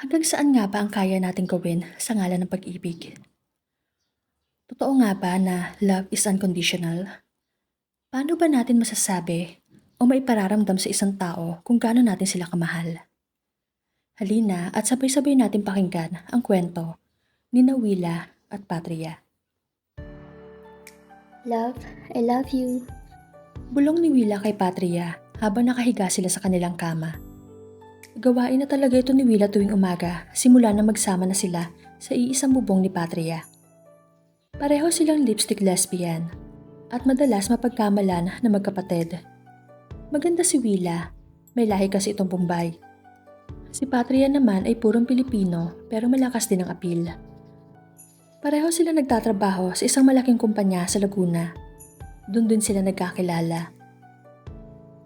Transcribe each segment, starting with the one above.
Hanggang saan nga ba ang kaya nating gawin sa ngalan ng pag-ibig? Totoo nga ba na love is unconditional? Paano ba natin masasabi o maipararamdam sa isang tao kung gaano natin sila kamahal? Halina at sabay-sabay natin pakinggan ang kwento ni Nawila at Patria. Love, I love you. Bulong ni Wila kay Patria habang nakahiga sila sa kanilang kama. Gawain na talaga ito ni Wila tuwing umaga simula na magsama na sila sa iisang bubong ni Patria. Pareho silang lipstick lesbian at madalas mapagkamalan na magkapatid. Maganda si Wila, may lahi kasi itong Bombay. Si Patria naman ay purong Pilipino pero malakas din ang apil. Pareho sila nagtatrabaho sa isang malaking kumpanya sa Laguna. Doon din sila nagkakilala.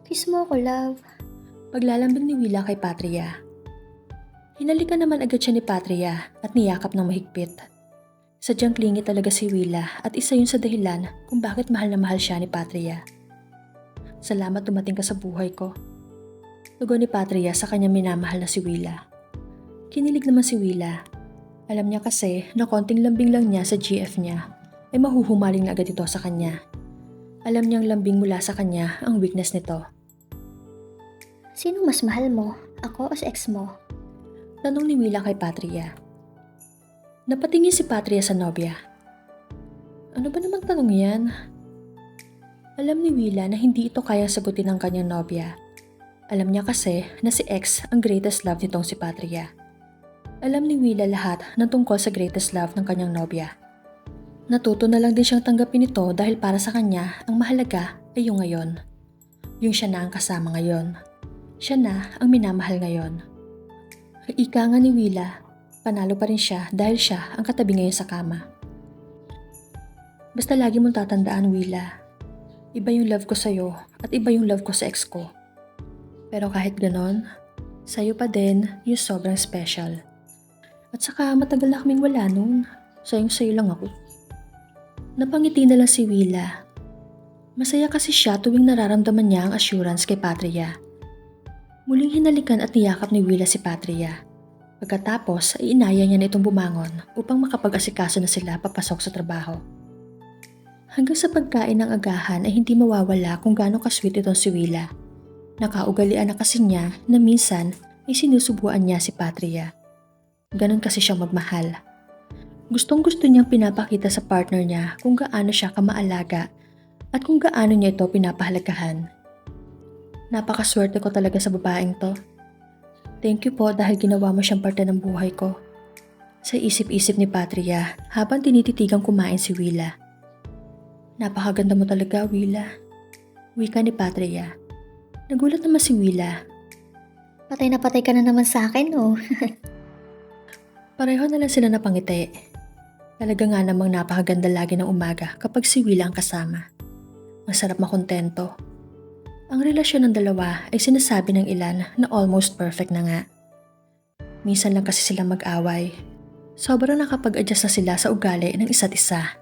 Kiss mo ako, love. Paglalambing ni Wila kay Patria. Hinalikan naman agad siya ni Patria at niyakap ng mahigpit. Sadyang klingi talaga si Wila at isa yun sa dahilan kung bakit mahal na mahal siya ni Patria. Salamat dumating ka sa buhay ko. Tugon ni Patria sa kanyang minamahal na si Wila. Kinilig naman si Wila. Alam niya kasi na konting lambing lang niya sa GF niya ay mahuhumaling na agad ito sa kanya. Alam niyang lambing mula sa kanya ang weakness nito. Sino mas mahal mo? Ako o si ex mo? Tanong ni Wila kay Patria. Napatingin si Patria sa nobya. Ano ba namang tanong yan? Alam ni Wila na hindi ito kaya sagutin ng kanyang nobya. Alam niya kasi na si ex ang greatest love nitong si Patria. Alam ni Wila lahat ng tungkol sa greatest love ng kanyang nobya. Natuto na lang din siyang tanggapin ito dahil para sa kanya ang mahalaga ay yung ngayon. Yung siya na ang kasama ngayon. Siya na ang minamahal ngayon. Ika nga ni Wila, panalo pa rin siya dahil siya ang katabi ngayon sa kama. Basta lagi mong tatandaan, Wila. Iba yung love ko sa'yo at iba yung love ko sa ex ko. Pero kahit ganon, sa'yo pa din yung sobrang special. At saka matagal na kaming wala nun. Sayang-sayo lang ako. Napangiti na lang si Wila. Masaya kasi siya tuwing nararamdaman niya ang assurance kay Patria. Muling hinalikan at niyakap ni Wila si Patria. Pagkatapos ay inaya niya na itong bumangon upang makapag-asikaso na sila papasok sa trabaho. Hanggang sa pagkain ng agahan ay hindi mawawala kung gaano kasweet itong si Wila. Nakaugalian na kasi niya na minsan ay sinusubuan niya si Patria. Ganon kasi siyang magmahal. Gustong-gusto niyang pinapakita sa partner niya kung gaano siya kamaalaga at kung gaano niya ito pinapahalagahan. Napakaswerte ko talaga sa babaeng to. Thank you po dahil ginawa mo siyang parte ng buhay ko. Sa isip-isip ni Patria habang tinititigang kumain si Wila. Napakaganda mo talaga, Wila. Wika ni Patria. Nagulat naman si Wila. Patay na patay ka na naman sa akin, oh. Pareho na lang sila napangiti. Talaga nga namang napakaganda lagi ng umaga kapag si Wila ang kasama. Masarap makontento. Ang relasyon ng dalawa ay sinasabi ng ilan na almost perfect na nga. Minsan lang kasi sila mag-away. Sobrang nakapag-adjust na sila sa ugali ng isa't isa.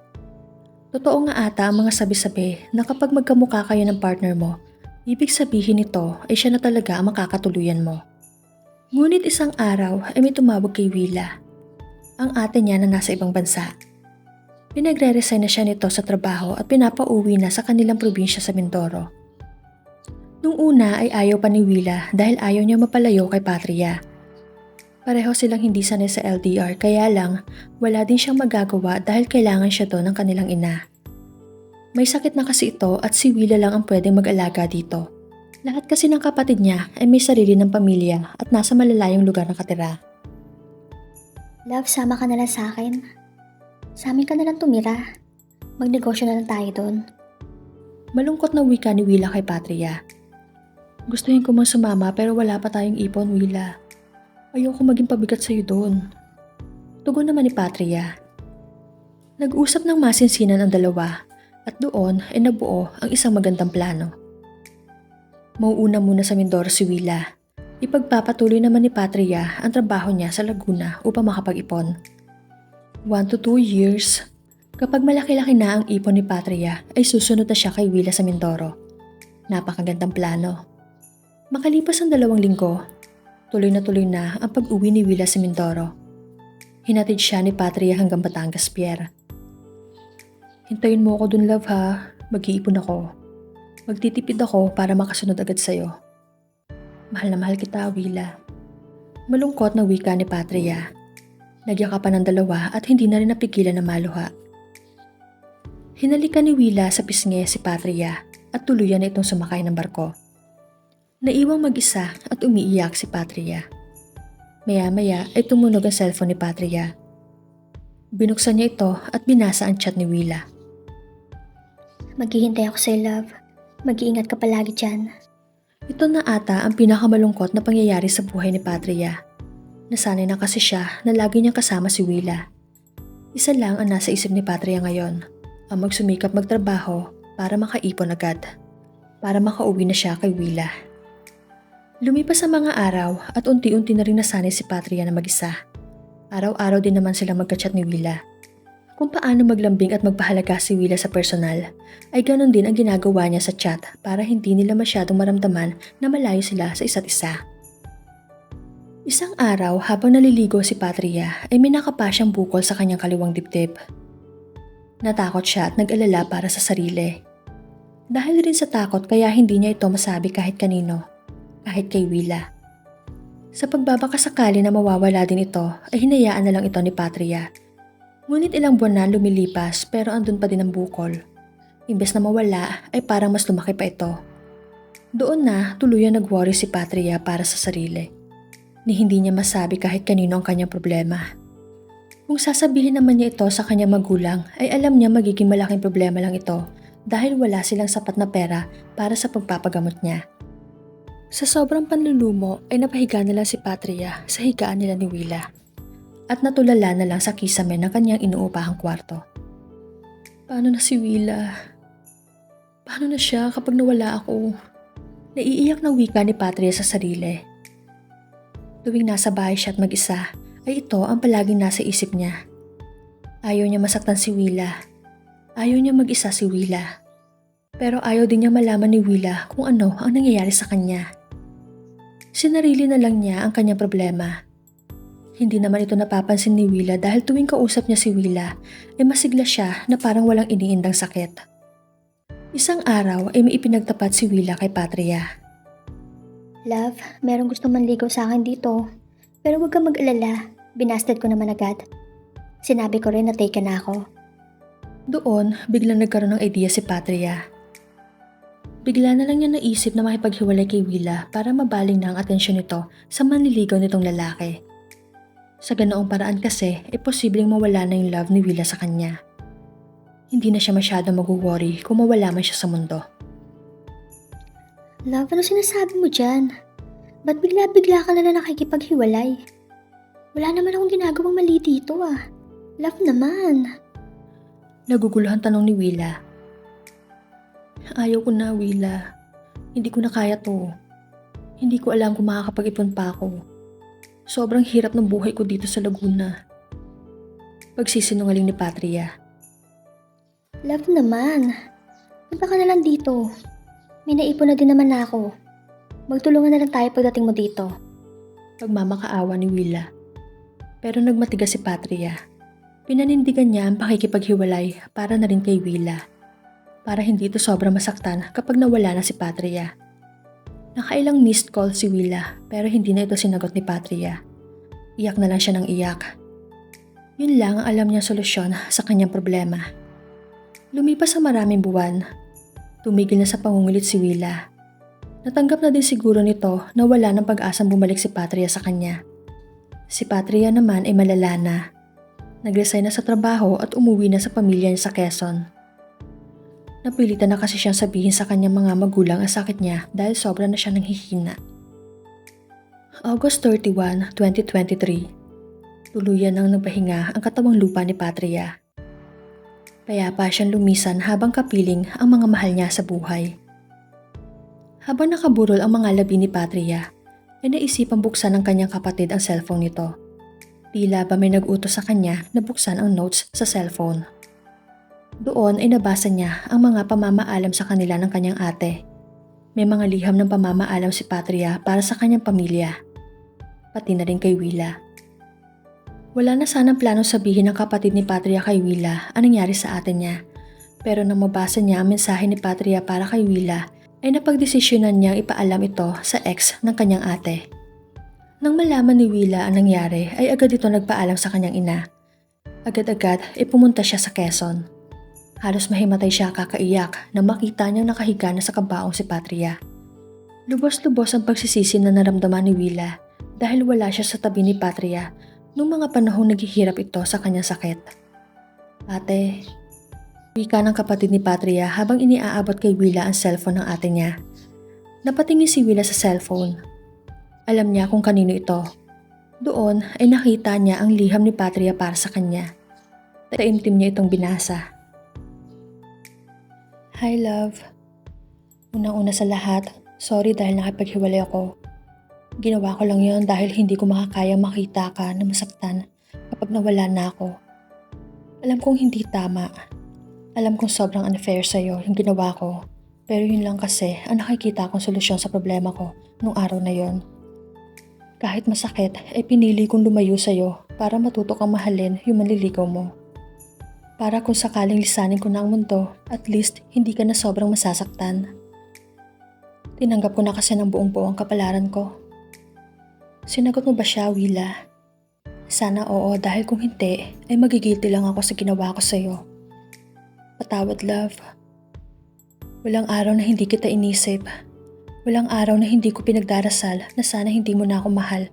Totoo nga ata ang mga sabi-sabi na kapag magkamukha kayo ng partner mo, ibig sabihin nito ay siya na talaga ang makakatuluyan mo. Ngunit isang araw ay may tumawag kay Wila. Ang ate niya na nasa ibang bansa. Pinagre-resign na siya nito sa trabaho at pinapauwi na sa kanilang probinsya sa Mindoro. Nung una ay ayaw pa ni Wila dahil ayaw niya mapalayo kay Patria. Pareho silang hindi sanay sa LDR kaya lang wala din siyang magagawa dahil kailangan siya doon ng kanilang ina. May sakit na kasi ito at si Wila lang ang pwedeng mag-alaga dito. Lahat kasi ng kapatid niya ay may sarili ng pamilya at nasa malalayong lugar nakatira. Love, sama ka na lang sa akin. Sa amin ka na lang tumira. Magnegosyo na lang tayo doon. Malungkot na wika ni Wila kay Patria. Gustuhin ko mang sumama pero wala pa tayong ipon, Wila. Ayoko maging pabigat sa'yo doon. Tugon naman ni Patria. Nag-usap ng masinsinan ang dalawa at doon ay nabuo ang isang magandang plano. Mauuna muna sa Mindoro si Wila. Ipagpapatuloy naman ni Patria ang trabaho niya sa Laguna upang makapag-ipon. 1 to 2 years. Kapag malaki-laki na ang ipon ni Patria ay susunod na siya kay Wila sa Mindoro. Napakagandang plano. Makalipas ang 2 linggo, Tuloy na ang pag-uwi ni Willa sa Mindoro. Hinatid siya ni Patria hanggang Batangas Pier. Hintayin mo ako dun, love, ha? Mag-iipon ako. Magtitipid ako para makasunod agad sa'yo. Mahal na mahal kita, Willa. Malungkot na wika ni Patria. Nagyakapan ng dalawa at hindi na rin napigilan na maluha. Hinalikan ni Willa sa pisngi si Patria at tuluyan na itong sumakay ng barko. Naiwang mag-isa at umiiyak si Patria. Maya-maya ay tumunog ang cellphone ni Patria. Binuksan niya ito at binasa ang chat ni Willa. Maghihintay ako sa'yo, love. Mag-iingat ka palagi dyan. Ito na ata ang pinakamalungkot na pangyayari sa buhay ni Patria. Nasanay na kasi siya na lagi niyang kasama si Willa. Isa lang ang nasa isip ni Patria ngayon, ang magsumikap magtrabaho para makaipon agad. Para makauwi na siya kay Willa. Lumipas ang mga araw at unti-unti na rin nasanay si Patria na mag-isa. Araw-araw din naman sila magka-chat ni Willa. Kung paano maglambing at magpahalaga si Willa sa personal, ay ganon din ang ginagawa niya sa chat para hindi nila masyadong maramdaman na malayo sila sa isa't isa. Isang araw habang naliligo si Patria ay may nakapa siyang bukol sa kanyang kaliwang dibdib. Natakot siya at nag-alala para sa sarili. Dahil rin sa takot kaya hindi niya ito masabi kahit kanino, kahit kay Willa. Sa pagbabakasakali na mawawala din ito ay hinayaan na lang ito ni Patria. Ngunit ilang buwan na lumilipas pero andun pa din ang bukol. Imbes na mawala ay parang mas lumaki pa ito. Doon na tuluyan nag-worry si Patria para sa sarili. Ni hindi niya masabi kahit kanino ang kanyang problema. Kung sasabihin naman niya ito sa kanyang magulang ay alam niya magiging malaking problema lang ito dahil wala silang sapat na pera para sa pagpapagamot niya. Sa sobrang panlulumo ay napahiga na lang si Patria sa higaan nila ni Willa at natulala na lang sa kisame ng kanyang inuupahang kwarto. Paano na si Willa? Paano na siya kapag nawala ako? Naiiyak na wika ni Patria sa sarili. Tuwing nasa bahay siya at mag-isa ay ito ang palaging nasa isip niya. Ayaw niya masaktan si Willa. Ayaw niya mag-isa si Willa. Pero ayaw din niya malaman ni Willa kung ano ang nangyayari sa kanya. Sinarili na lang niya ang kanyang problema. Hindi naman ito napapansin ni Willa dahil tuwing kausap niya si Willa ay masigla siya na parang walang iniindang sakit. Isang araw ay may ipinagtapat si Willa kay Patria. Love, merong gusto manligaw sa akin dito. Pero huwag kang mag-alala. Binasted ko naman agad. Sinabi ko rin na taken na ako. Doon, biglang nagkaroon ng idea si Patria. Bigla na lang niya naisip na makipaghiwalay kay Willa para mabaling na ang atensyon nito sa manliligaw nitong lalaki. Sa ganoong paraan kasi, posibleng mawala na yung love ni Willa sa kanya. Hindi na siya masyado mag-worry kung mawala man siya sa mundo. Love, ano sinasabi mo dyan? Ba't bigla-bigla ka na lang nakikipaghiwalay? Wala naman akong ginagawang mali dito ah. Love naman. Naguguluhan tanong ni Willa. Ayaw ko na, Willa. Hindi ko na kaya to. Hindi ko alam kung makakapag-ipon pa ako. Sobrang hirap ng buhay ko dito sa Laguna. Pagsisinungaling ni Patria. Love naman. Punta ka na lang dito. May naipon na din naman ako. Magtulungan na lang tayo pagdating mo dito. Pagmamakaawa ni Willa. Pero nagmatigas si Patria. Pinanindigan niya ang pakikipaghiwalay para na rin kay Willa. Para hindi ito sobrang masaktan kapag nawala na si Patria. Nakailang missed call si Willa pero hindi na ito sinagot ni Patria. Iyak na lang siya ng iyak. Yun lang ang alam niyang solusyon sa kanyang problema. Lumipas ang maraming buwan. Tumigil na sa pangungulit si Willa. Natanggap na din siguro nito na wala ng pag-asang bumalik si Patria sa kanya. Si Patria naman ay malala na. Nag-resign na sa trabaho at umuwi na sa pamilya niya sa Quezon. Napilitan na kasi siyang sabihin sa kanyang mga magulang ang sakit niya dahil sobra na siya nanghihina. August 31, 2023. Tuluyan nang nagpahinga ang katawang lupa ni Patria. Payapa siyang lumisan habang kapiling ang mga mahal niya sa buhay. Habang nakaburol ang mga labi ni Patria, ay naisipang buksan ng kanyang kapatid ang cellphone nito. Tila ba may nag-utos sa kanya na buksan ang notes sa cellphone. Doon ay nabasa niya ang mga pamamaalam sa kanila ng kanyang ate. May mga liham ng pamamaalam si Patria para sa kanyang pamilya. pati na rin kay Willa. Wala na sanang plano sabihin ng kapatid ni Patria kay Willa ang nangyari sa atin niya. Pero nang mabasa niya ang mensahe ni Patria para kay Willa, ay napagdesisyonan niyang ipaalam ito sa ex ng kanyang ate. Nang malaman ni Willa ang nangyari ay agad ito nagpaalam sa kanyang ina. Agad-agad ay pumunta siya sa Quezon. Halos mahimatay siya kakaiyak nang makita niyang nakahiga na sa kabaong si Patria. Lubos-lubos ang pagsisisi na naramdaman ni Willa dahil wala siya sa tabi ni Patria nung mga panahong naghihirap ito sa kanyang sakit. Ate, wika ng kapatid ni Patria habang iniaabot kay Willa ang cellphone ng ate niya. Napatingin si Willa sa cellphone. Alam niya kung kanino ito. Doon ay nakita niya ang liham ni Patria para sa kanya. Taimtim niya itong binasa. Hi love. Unang-una sa lahat, sorry dahil nakipaghiwalay ako. Ginawa ko lang yon dahil hindi ko makakayang makita ka na masaktan kapag nawala na ako. Alam kong hindi tama. Alam kong sobrang unfair sa'yo yung ginawa ko. Pero yun lang kasi ang nakikita kong solusyon sa problema ko nung araw na yon. Kahit masakit, ay pinili kong lumayo sa'yo para matuto kang mahalin yung manliligaw mo. Para kung sakaling lisanin ko na ang mundo, at least hindi ka na sobrang masasaktan. Tinanggap ko na kasi ng buong-buo ang kapalaran ko. Sinagot mo ba siya, Willa? Sana oo dahil kung hindi, ay magigilty lang ako sa ginawa ko sa'yo. Patawad, love. Walang araw na hindi kita inisip. Walang araw na hindi ko pinagdarasal na sana hindi mo na ako mahal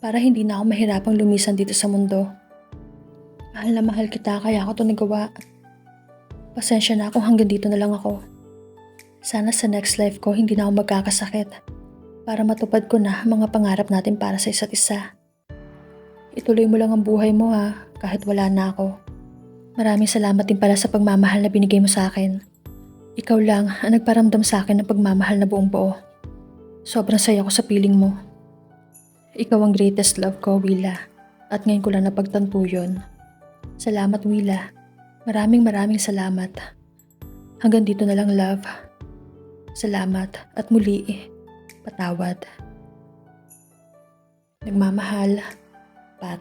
para hindi na ako mahirapang lumisan dito sa mundo. Mahal na mahal kita kaya ako ito nagawa. Pasensya na kung hanggang dito na lang ako. Sana sa next life ko hindi na ako magkakasakit para matupad ko na ang mga pangarap natin para sa isa't isa. Ituloy mo lang ang buhay mo ha, kahit wala na ako. Maraming salamat din pala sa pagmamahal na binigay mo sa akin. Ikaw lang ang nagparamdam sa akin ng pagmamahal na buong buo. Sobrang saya ko sa piling mo. Ikaw ang greatest love ko, Willa. At ngayon ko lang napagtanto yun. Salamat, Willa. Maraming salamat. Hanggang dito na lang, love. Salamat at muli, patawad. Nagmamahal, Pat.